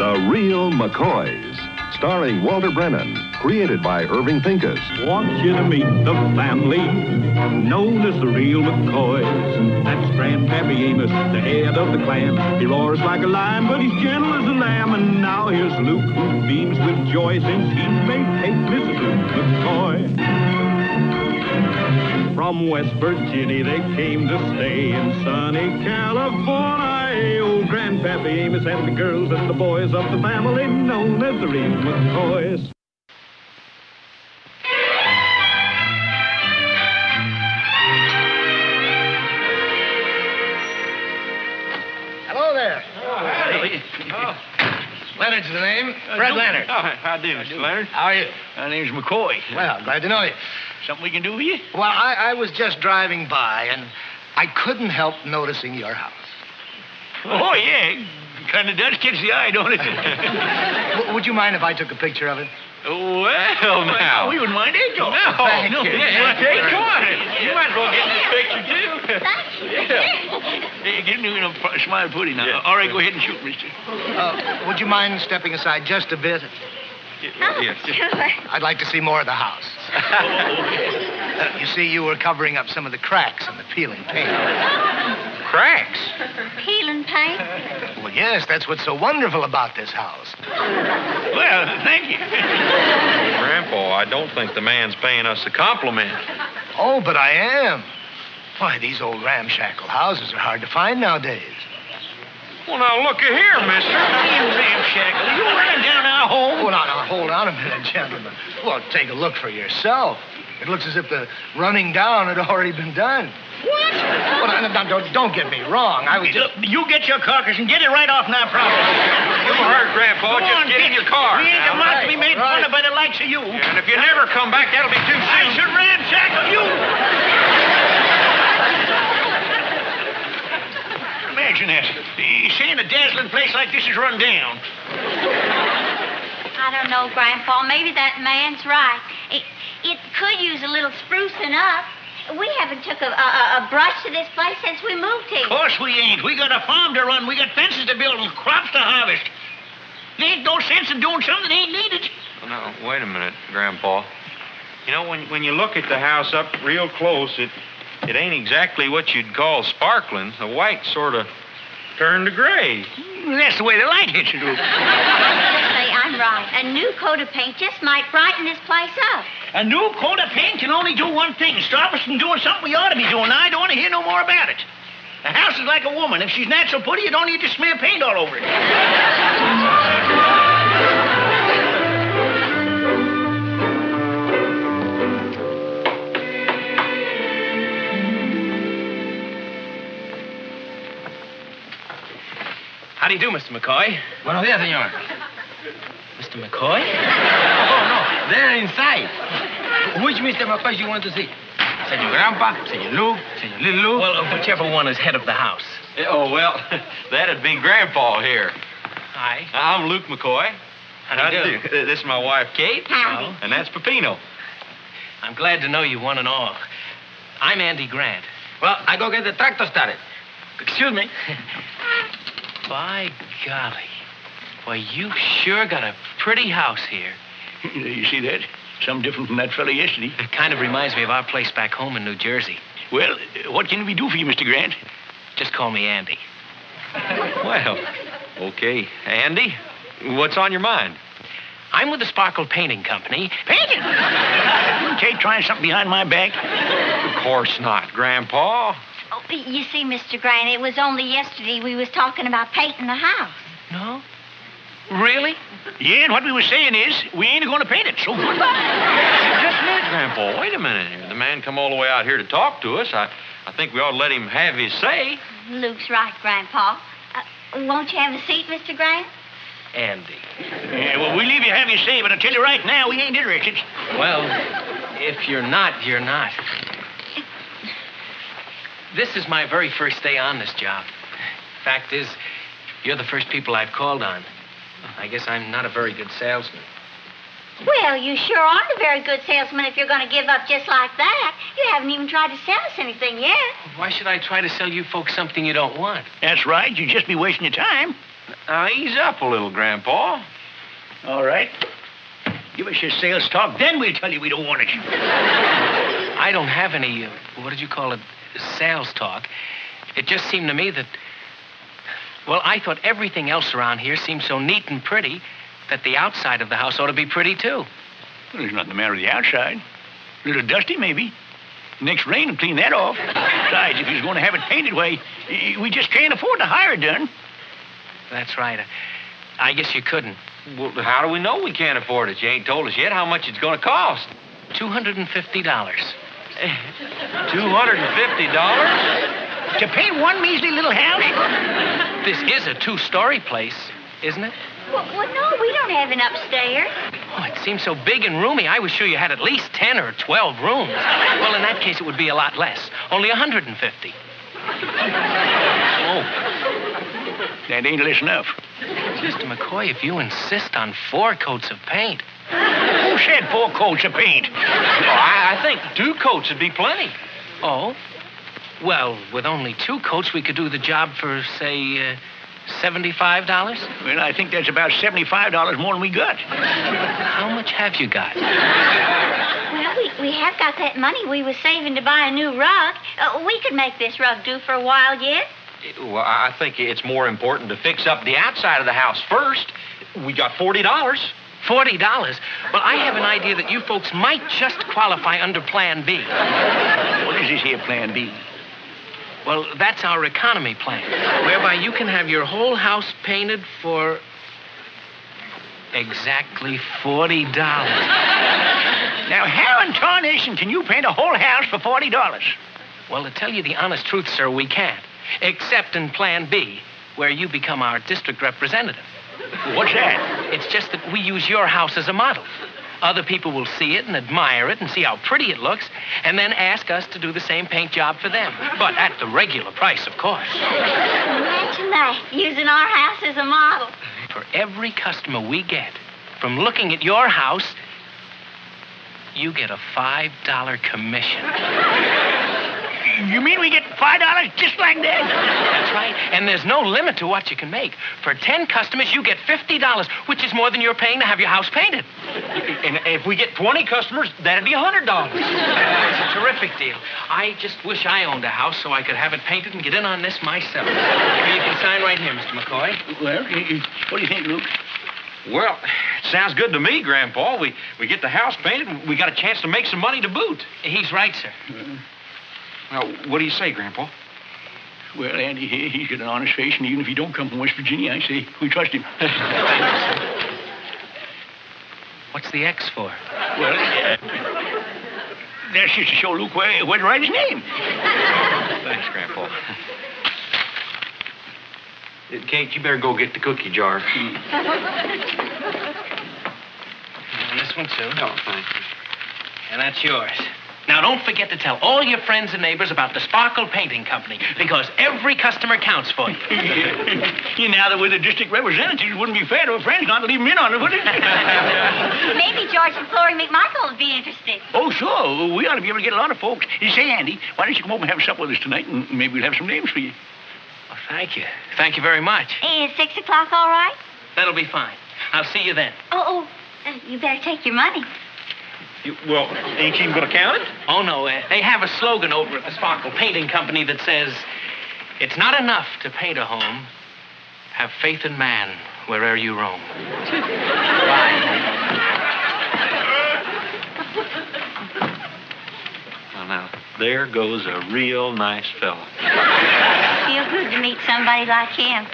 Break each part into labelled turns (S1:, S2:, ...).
S1: The Real Mccoys, starring Walter Brennan, created by Irving Pincus.
S2: Want you to meet the family known as the Real Mccoys. That's Grandpappy Amos, the head of the clan. He roars like a lion, but he's gentle as a lamb. And now here's Luke, who beams with joy since he may take Mrs. Luke McCoy. From West Virginia they came to stay in sunny California. Old Grandpappy Amos and the girls and the boys of the family known as the Real McCoys.
S3: Hello there.
S4: Oh, howdy.
S3: Oh. Leonard's the name. Fred Leonard.
S4: Oh, how do you, Mr. Leonard?
S3: How are you?
S4: My name's McCoy.
S3: Well, glad to know you.
S4: Something we can do with you?
S3: Well, I was just driving by, and I couldn't help noticing your house.
S4: Oh, yeah. Kind of does catch the eye, don't it?
S3: Would you mind if I took a picture of it?
S4: Well, now. We wouldn't mind it, though. No.
S3: Thank you.
S4: Yeah, hey, come on. You might as well get in this picture, too. Yeah. Hey, get into a smile pudding now. All right, go ahead and shoot, mister.
S3: Would you mind stepping aside just a bit?
S4: Yes.
S5: Sure.
S3: I'd like to see more of the house. You see, you were covering up some of the cracks in the peeling paint.
S4: Cracks?
S5: Peeling paint?
S3: Well, yes, that's what's so wonderful about this house.
S4: Well, thank you.
S6: Grandpa, I don't think the man's paying us a compliment.
S3: Oh, but I am. Why, these old ramshackle houses are hard to find nowadays.
S6: Well, now, look here, mister.
S4: Ramshackle. Are you running down our home?
S3: Well, now, hold on a minute, gentlemen. Well, take a look for yourself. It looks as if the running down had already been done.
S4: What?
S3: Well, now, don't get me wrong. I was just...
S4: Look, you get your carcass and get it right off now, properly.
S6: You heard, Grandpa.
S4: Come
S6: Just
S4: on,
S6: get in your car.
S4: We ain't a
S6: now.
S4: mark to be made fun of by the likes of you.
S6: And if you never come back, that'll be too
S4: I
S6: soon.
S4: should ramshackle you. Imagine that. Seeing a dazzling place like this is run down.
S5: I don't know, Grandpa. Maybe that man's right. It could use a little sprucing up. We haven't took a brush to this place since we moved here.
S4: Of course we ain't. We got a farm to run. We got fences to build and crops to harvest. There ain't no sense in doing something that ain't needed.
S6: Well, now, wait a minute, Grandpa. You know, when you look at the house up real close, it ain't exactly what you'd call sparkling. The white sort of turned to gray.
S4: That's the way the light hits it.
S5: Say, I'm right. A new coat of paint just might brighten this place up.
S4: A new coat of paint can only do one thing, stop us from doing something we ought to be doing. Now, I don't want to hear no more about it. A house is like a woman. If she's not so pretty, you don't need to smear paint all over it.
S7: How do you do, Mr. McCoy?
S3: Buenos días, señor.
S7: Mr. McCoy? Oh, no.
S3: They're inside. Which Mr. McCoy you want to see? Senor Grandpa, Senor Luke, Senor Little Luke?
S7: Well, whichever one is head of the house.
S6: Oh, well, that'd be Grandpa here.
S7: Hi.
S6: I'm Luke McCoy.
S7: How do you do?
S6: This is my wife, Kate.
S5: Howdy.
S6: And that's Peppino.
S7: I'm glad to know you one and all. I'm Andy Grant.
S3: Well, I go get the tractor started.
S7: Excuse me. By golly. Well, you sure got a pretty house here.
S4: You see that? Some different from that fella yesterday.
S7: It kind of reminds me of our place back home in New Jersey.
S4: Well, what can we do for you, Mr. Grant?
S7: Just call me Andy.
S6: Well, okay. Andy, what's on your mind?
S7: I'm with the Sparkle Painting Company.
S4: Painting? Kate trying something behind my back?
S6: Of course not, Grandpa.
S5: Oh, you see, Mr. Grant, it was only yesterday we was talking about painting the house.
S7: No? Really?
S4: Yeah, and what we were saying is, we ain't going to paint it, so goodbye.
S6: Just a minute, Grandpa. Wait a minute. The man come all the way out here to talk to us. I think we ought to let him have his say.
S5: Luke's right, Grandpa. Won't you have a seat, Mr. Grant?
S7: Andy.
S4: Yeah, well, we leave you have your say, but I tell you right now, we ain't interested.
S7: Well, if you're not, you're not. This is my very first day on this job. Fact is, you're the first people I've called on. I guess I'm not a very good salesman.
S5: Well, you sure aren't a very good salesman if you're going to give up just like that. You haven't even tried to sell us anything yet.
S7: Why should I try to sell you folks something you don't want?
S4: That's right. You'd just be wasting your time.
S6: Now, ease up a little, Grandpa.
S4: All right. Give us your sales talk, then we'll tell you we don't want it.
S7: I don't have any, what did you call it, sales talk. It just seemed to me that, well, I thought everything else around here seemed so neat and pretty that the outside of the house ought to be pretty, too.
S4: Well, there's nothing the matter with the outside. A little dusty, maybe. Next rain will clean that off. Besides, if he's going to have it painted, why, we just can't afford to hire it done.
S7: That's right. I guess you couldn't.
S6: Well, how do we know we can't afford it? You ain't told us yet how much it's going to cost.
S7: $250.
S6: $250?
S4: To paint one measly little house?
S7: This is a two-story place, isn't it?
S5: Well, no, we don't have an upstairs.
S7: Oh, it seems so big and roomy. I was sure you had at least 10 or 12 rooms. Well, in that case, it would be a lot less. Only 150.
S4: Oh. That ain't less enough.
S7: Mr. McCoy, if you insist on 4 coats of paint.
S4: Who said 4 coats of paint?
S6: Oh, I think 2 coats would be plenty.
S7: Oh? Well, with only 2 coats, we could do the job for, say, $75?
S4: Well, I think that's about $75 more than we got.
S7: How much have you got?
S5: Well, we have got that money we was saving to buy a new rug. We could make this rug do for a while yet.
S6: Well, I think it's more important to fix up the outside of the house first. We got $40.
S7: $40? Well, I have an idea that you folks might just qualify under Plan B.
S4: What is this here Plan B?
S7: Well, that's our economy plan, whereby you can have your whole house painted for exactly $40.
S4: Now, how in tarnation can you paint a whole house for $40?
S7: Well, to tell you the honest truth, sir, we can't. Except in Plan B, where you become our district representative.
S4: What's that?
S7: It's just that we use your house as a model. Other people will see it and admire it and see how pretty it looks, and then ask us to do the same paint job for them. But at the regular price, of course.
S5: Imagine that, using our house as a model.
S7: For every customer we get, from looking at your house, you get a $5 commission.
S4: You mean we get $5 just like that?
S7: That's right. And there's no limit to what you can make. For 10 customers, you get $50, which is more than you're paying to have your house painted.
S6: And if we get 20 customers, that'd be $100.
S7: It's a terrific deal. I just wish I owned a house so I could have it painted and get in on this myself. Here, you can sign right here, Mr. McCoy.
S4: Well, what do you think, Luke?
S6: Well, it sounds good to me, Grandpa. We get the house painted, and we got a chance to make some money to boot.
S7: He's right, sir.
S6: Now, what do you say, Grandpa?
S4: Well, Andy, he's got an honest face, and even if he don't come from West Virginia, I say we trust him.
S7: What's the X for?
S4: Well, that's just to show Luke where to write his name.
S6: Thanks, Grandpa. Kate, you better go get the cookie jar.
S7: And this one, too.
S6: Oh, thank you.
S7: And that's yours. Now, don't forget to tell all your friends and neighbors about the Sparkle Painting Company, because every customer counts for you.
S4: Now that we're the district representatives, it wouldn't be fair to our friends not to leave them in on it, would it?
S5: Maybe George and Florrie McMichael would be interested.
S4: Oh, sure. We ought to be able to get a lot of folks. Say, Andy, why don't you come over and have supper with us tonight, and maybe we'll have some names for you.
S7: Well, thank you. Thank you very much.
S5: Is 6 o'clock all right?
S7: That'll be fine. I'll see you then.
S5: You better take your money.
S6: Well, ain't you even going to count it?
S7: Oh, no. They have a slogan over at the Sparkle Painting Company that says, "It's not enough to paint a home. Have faith in man wherever you roam." Bye.
S6: Well, now, there goes a real nice fella.
S5: Feel good to meet somebody like him.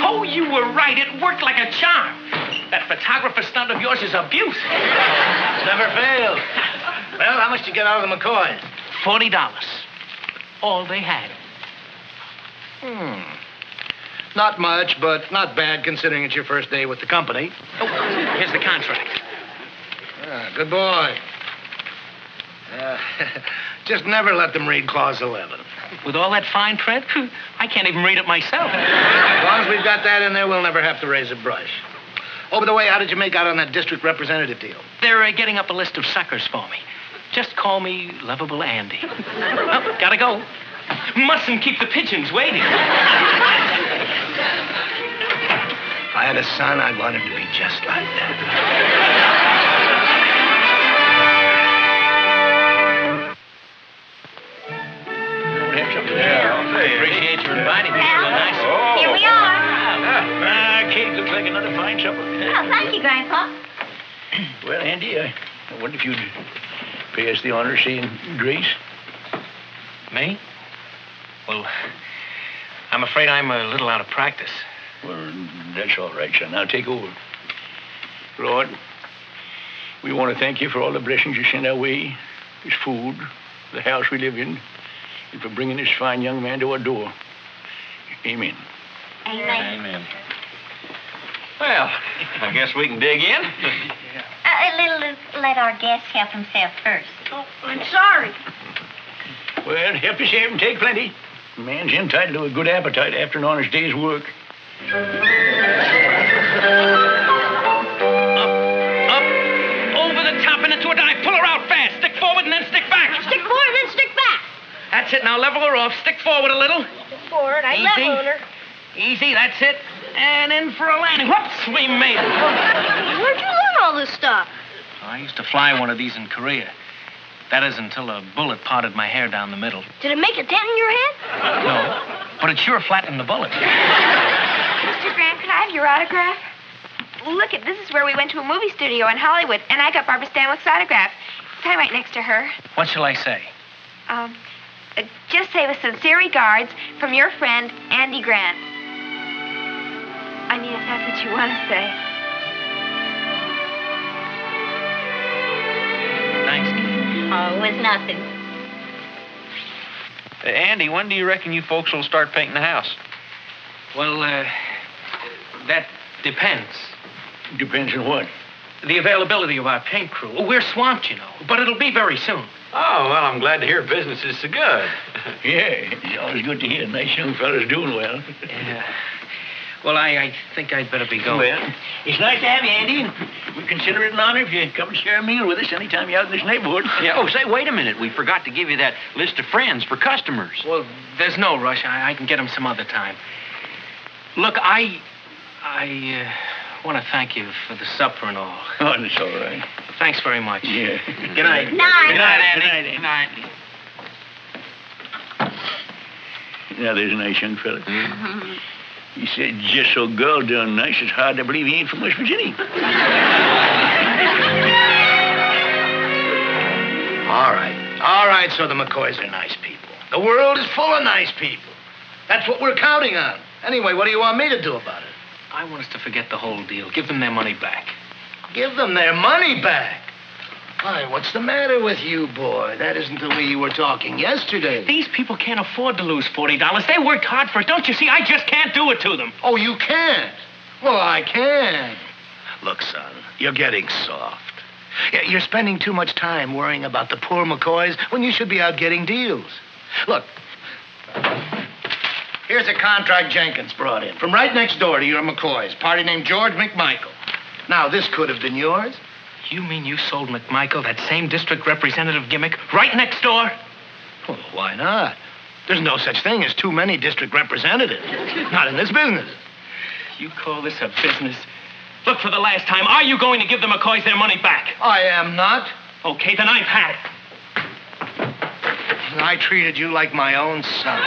S7: Oh, you were right. It worked like a charm. That photographer stunt of yours is abuse.
S3: Never failed. Well, how much did you get out of the McCoys?
S7: $40. All they had.
S3: Not much, but not bad considering it's your first day with the company.
S7: Oh, here's the contract.
S3: Good boy. Just never let them read Clause 11.
S7: With all that fine print, I can't even read it myself.
S3: As long as we've got that in there, we'll never have to raise a brush. Oh, by the way, how did you make out on that district representative deal?
S7: They're getting up a list of suckers for me. Just call me Lovable Andy. Oh, gotta go. Mustn't keep the pigeons waiting.
S3: If I had a son, I'd want him to be just like that.
S7: I appreciate you inviting me.
S5: Well,
S7: So nice.
S5: here we are.
S3: Kate, looks like another fine supper.
S5: Oh, thank you, Grandpa.
S3: Well, Andy, I wonder if you'd pay us the honor of seeing Grace.
S7: Me? Well, I'm afraid I'm a little out of practice.
S3: Well, that's all right, son. I'll take over. Lord, we want to thank you for all the blessings you send our way, this food, the house we live in, and for bringing this fine young man to our door. Amen.
S5: Amen.
S6: Amen. Well, I guess we can dig in.
S5: Let our guest help himself first.
S8: Oh, I'm sorry.
S3: Well, help yourself and take plenty. A man's entitled to a good appetite after an honest day's work.
S7: Up, over the top and into a dive. Pull her out fast. Stick forward and then stick back.
S8: Stick forward, then stick back.
S7: That's it. Now level her off. Stick forward a little.
S8: Stick forward. I leveled her.
S7: Easy, that's it. And in for a landing. Whoops, we made it.
S8: Where'd you learn all this stuff?
S7: I used to fly one of these in Korea. That is until a bullet parted my hair down the middle.
S8: Did it make a dent in your head?
S7: No, but it sure flattened the bullet.
S9: Mr. Grant, could I have your autograph? Look, this is where we went to a movie studio in Hollywood, and I got Barbara Stanwyck's autograph. Sign right next to her.
S7: What shall I say?
S9: Just say with sincere regards from your friend, Andy Grant. I mean, if that's what you want to say.
S7: Thanks, kid.
S5: Oh, it was nothing.
S6: Andy, when do you reckon you folks will start painting the house?
S7: Well, that depends.
S3: Depends on what?
S7: The availability of our paint crew. We're swamped, you know, but it'll be very soon.
S6: Oh, well, I'm glad to hear business is so good.
S3: Yeah, it's always good to hear nice young fellas doing well.
S7: Yeah. Well, I think I'd better be going.
S3: Well, it's nice to have you, Andy. We consider it an honor if you come and share a meal with us anytime you're out in this neighborhood.
S6: Yeah, oh, say, wait a minute. We forgot to give you that list of friends for customers.
S7: Well, there's no rush. I can get them some other time. Look, I want to thank you for the supper and all.
S3: Oh, that's all right.
S7: Thanks very much.
S3: Yeah.
S7: Good night.
S5: Night.
S7: Good night, Andy.
S3: Good night, Andy. Now, there's a nice young fella.
S5: Mm-hmm.
S3: He said, just so girl done nice, it's hard to believe he ain't from West Virginia. All right, so the Mccoys are nice people. The world is full of nice people. That's what we're counting on. Anyway, what do you want me to do about it?
S7: I want us to forget the whole deal. Give them their money back.
S3: Give them their money back. Why, what's the matter with you, boy? That isn't the way you were talking yesterday.
S7: These people can't afford to lose $40. They worked hard for it. Don't you see? I just can't do it to them.
S3: Oh, you can't? Well, I can. Look, son, you're getting soft. You're spending too much time worrying about the poor McCoys when you should be out getting deals. Look, here's a contract Jenkins brought in from right next door to your McCoys, party named George McMichael. Now, this could have been yours.
S7: You mean you sold McMichael that same district representative gimmick right next door?
S3: Well, why not? There's no such thing as too many district representatives. Not in this business.
S7: You call this a business? Look, for the last time, are you going to give the McCoys their money back?
S3: I am not.
S7: Okay, then I've had it.
S3: I treated you like my own son.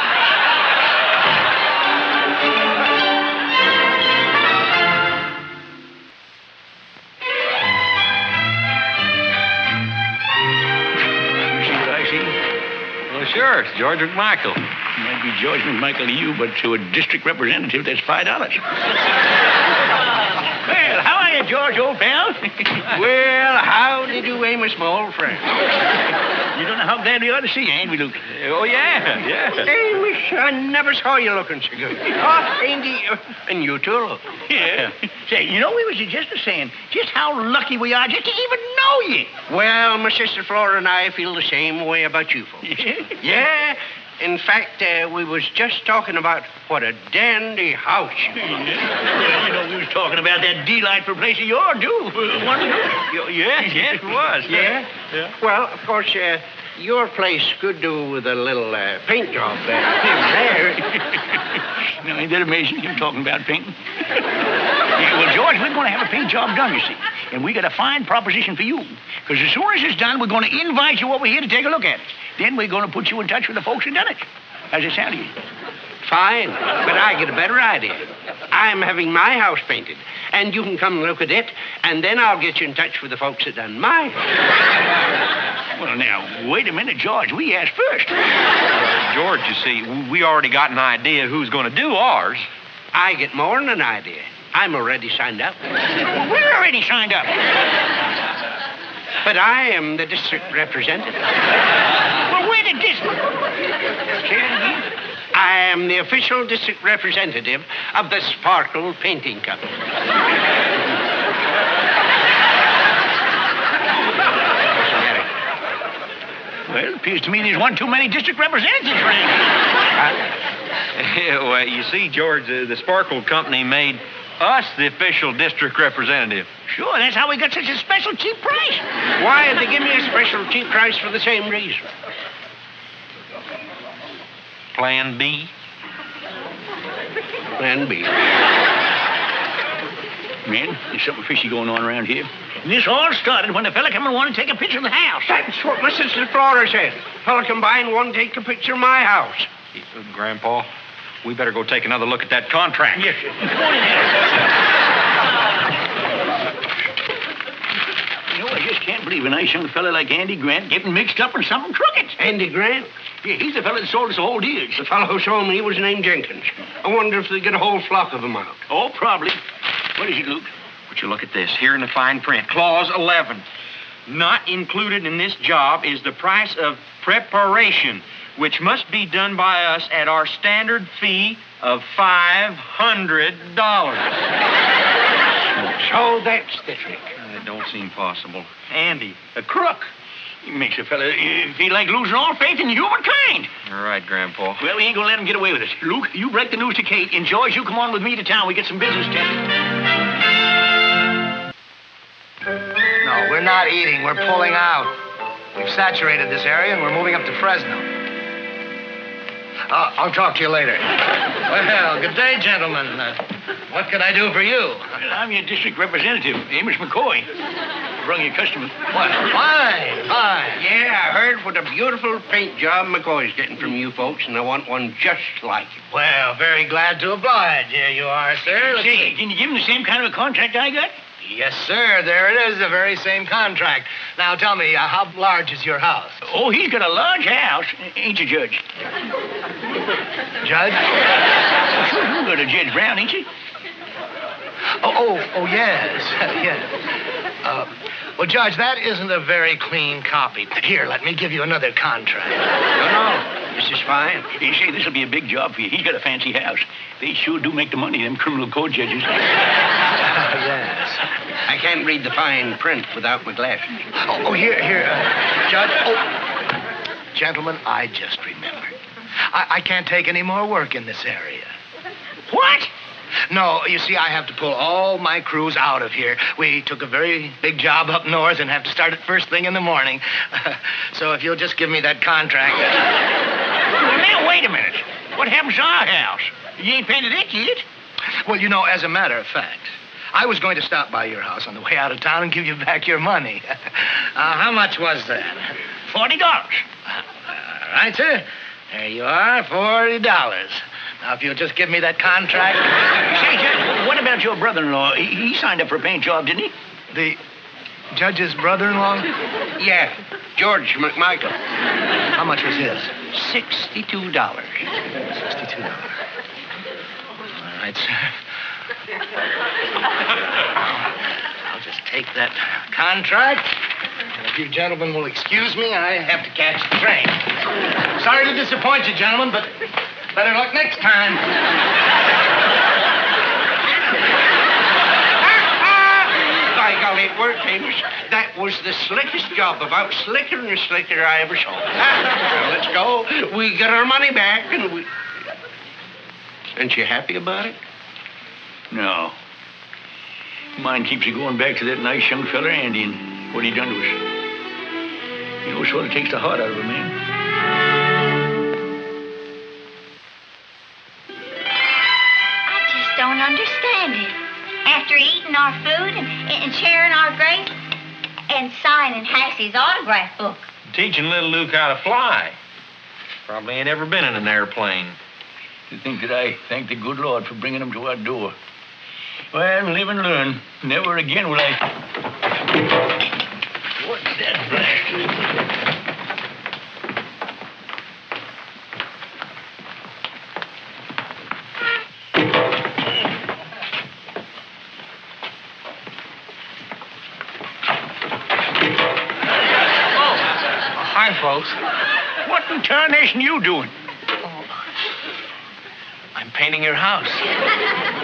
S6: Well, sure, it's George McMichael.
S3: Might be George McMichael to you, but to a district representative, that's $5. Well, how are you, George, old pal?
S4: Well, how did you, Amos, my old friend?
S3: You don't know how glad we are to see you, ain't we, Luke?
S6: Oh, yeah.
S4: Amos, I never saw you looking so good. Oh, Andy, and you too.
S3: Yeah. Say, you know, we was just saying just how lucky we are just to even know you.
S4: Well, my sister Flora and I feel the same way about you folks. Yeah. In fact, we was just talking about what a dandy house.
S3: Well, you know, we was talking about that delightful place of yours, too.
S6: Yes, it was.
S4: Yeah? Well, of course,
S10: Your place could do with a little paint job there.
S4: Now, ain't that amazing, him talking about painting? Yeah, well, George, we're going to have a paint job done, you see. And we got a fine proposition for you. Because as soon as it's done, we're going to invite you over here to take a look at it. Then we're going to put you in touch with the folks who done it. How's it sound to you?
S10: Fine, but I get a better idea. I'm having my house painted, and you can come look at it, and then I'll get you in touch with the folks that done my house.
S4: Well, now, wait a minute, George. We asked first.
S6: George, you see, we already got an idea who's going to do ours.
S10: I get more than an idea. I'm already signed up.
S4: Well, we're already signed up.
S10: But I am the district representative.
S4: Well, we're the district. Say it again.
S10: I am the official district representative of the Sparkle Painting Company.
S4: Well, it appears to me there's one too many district representatives, Frank.
S6: Well, you see, George, the Sparkle Company made us the official district representative.
S4: Sure, that's how we got such a special cheap price.
S10: Why did they give me a special cheap price for the same reason?
S6: Plan B?
S10: Plan B.
S4: Man, there's something fishy going on around here. And this all started when the fella come and wanted to take a picture of the house.
S10: That's what my sister Flora said. Fella come by and wanted to take a picture of my house.
S6: Grandpa, we better go take another look at that contract.
S4: Yes, sir. Come on in here. You know, I just can't believe a nice young fella like Andy Grant getting mixed up in something crooked.
S10: Andy Grant?
S4: Yeah, he's the fella that sold us the whole deal.
S10: The fellow who sold me was named Jenkins. I wonder if they get a whole flock of them out.
S4: Oh, probably. What is it, Luke?
S6: Would you look at this? Here in the fine print, Clause 11. Not included in this job is the price of preparation, which must be done by us at our standard fee of $500.
S10: So that's the trick.
S6: It don't seem possible. Andy,
S4: A crook. He makes a fella feel like losing all faith in humankind.
S6: all right, Grandpa.
S4: Well, we ain't gonna let him get away with it. Luke, you break the news to Kate, and George, you come on with me to town. We get some business tended.
S11: No, we're not eating. We're pulling out. We've saturated this area, and we're moving up to Fresno. I'll talk to you later. Well, good day, gentlemen. What can I do for you?
S4: Well, I'm your district representative, Amos McCoy. Brung your customer.
S11: What? Fine.
S10: Yeah, I heard what a beautiful paint job McCoy's getting from you folks, and I want one just like it.
S11: Well, very glad to oblige. Here you are, sir. Let's
S4: Say,
S11: see.
S4: can you give him the same kind of a contract I got?
S11: Yes, sir. There it is, the very same contract. Now, tell me, how large is your house?
S4: Oh, he's got a large house. Ain't you, Judge?
S11: Judge?
S4: Sure, you got a Judge Brown, ain't you?
S11: Oh, yes. Yes. Well, Judge, that isn't a very clean copy. Here, let me give you another contract.
S10: No, this is fine.
S4: You say this'll be a big job for you. He's got a fancy house. They sure do make the money, them criminal court judges.
S11: Yes.
S10: I can't read the fine print without my glasses.
S11: Here, Judge. Oh, gentlemen, I just remembered. I can't take any more work in this area.
S4: What?
S11: No, you see, I have to pull all my crews out of here. We took a very big job up north and have to start it first thing in the morning. So if you'll just give me that contract.
S4: Well, now, wait a minute. What happens to our house? You ain't painted it yet?
S11: Well, you know, as a matter of fact, I was going to stop by your house on the way out of town and give you back your money. How much was that?
S4: $40.
S11: All right, sir. There you are, $40. Now, if you'll just give me that contract.
S4: Say, Judge, what about your brother-in-law? He signed up for a paint job, didn't he?
S11: The judge's brother-in-law?
S10: Yeah, George McMichael.
S11: How much was his?
S10: $62.
S11: $62. All right, sir. I'll just take that contract. And if you gentlemen will excuse me, I have to catch the train. Sorry to disappoint you, gentlemen, but better luck next time.
S10: By golly, it worked, Amos. That was the slickest job, about slicker and slicker I ever saw. Well, let's go. We get our money back, and we... Aren't you happy about it?
S4: No. Mine keeps you going back to that nice young fella, Andy, and what he done to us.
S3: You know, it sort of takes the heart out of a man.
S5: I just don't understand it. After eating our food and sharing our grapes and signing Hassie's autograph book.
S6: Teaching little Luke how to fly. Probably ain't ever been in an airplane.
S3: To think that I thank the good Lord for bringing him to our door. Well, live and learn. Never again will I... What's that blast?
S7: Hi, folks.
S3: What in tarnation you doing?
S7: I'm painting your house.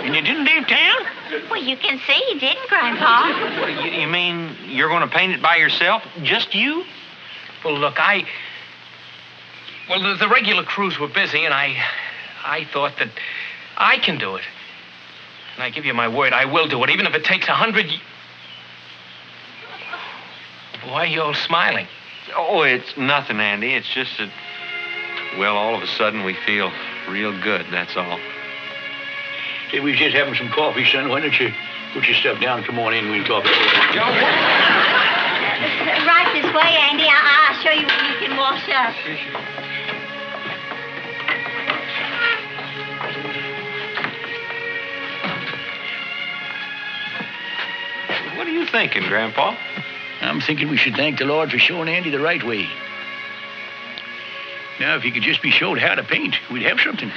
S3: And you didn't leave town?
S5: Well, you can see you didn't, Grandpa.
S6: You mean you're going to paint it by yourself? Just you?
S7: Well, look, Well, the regular crews were busy, and I thought that I can do it. And I give you my word, I will do it, even if it takes 100 Why are you all smiling?
S6: Oh, it's nothing, Andy. It's just that, well, all of a sudden we feel real good, that's all.
S3: Say, we was just having some coffee, son. Why don't you put your stuff down and come on in and we can talk?
S5: Right this way, Andy. I'll show you where you can wash up.
S6: What are you thinking, Grandpa?
S3: I'm thinking we should thank the Lord for showing Andy the right way. Now, if he could just be showed how to paint, we'd have something.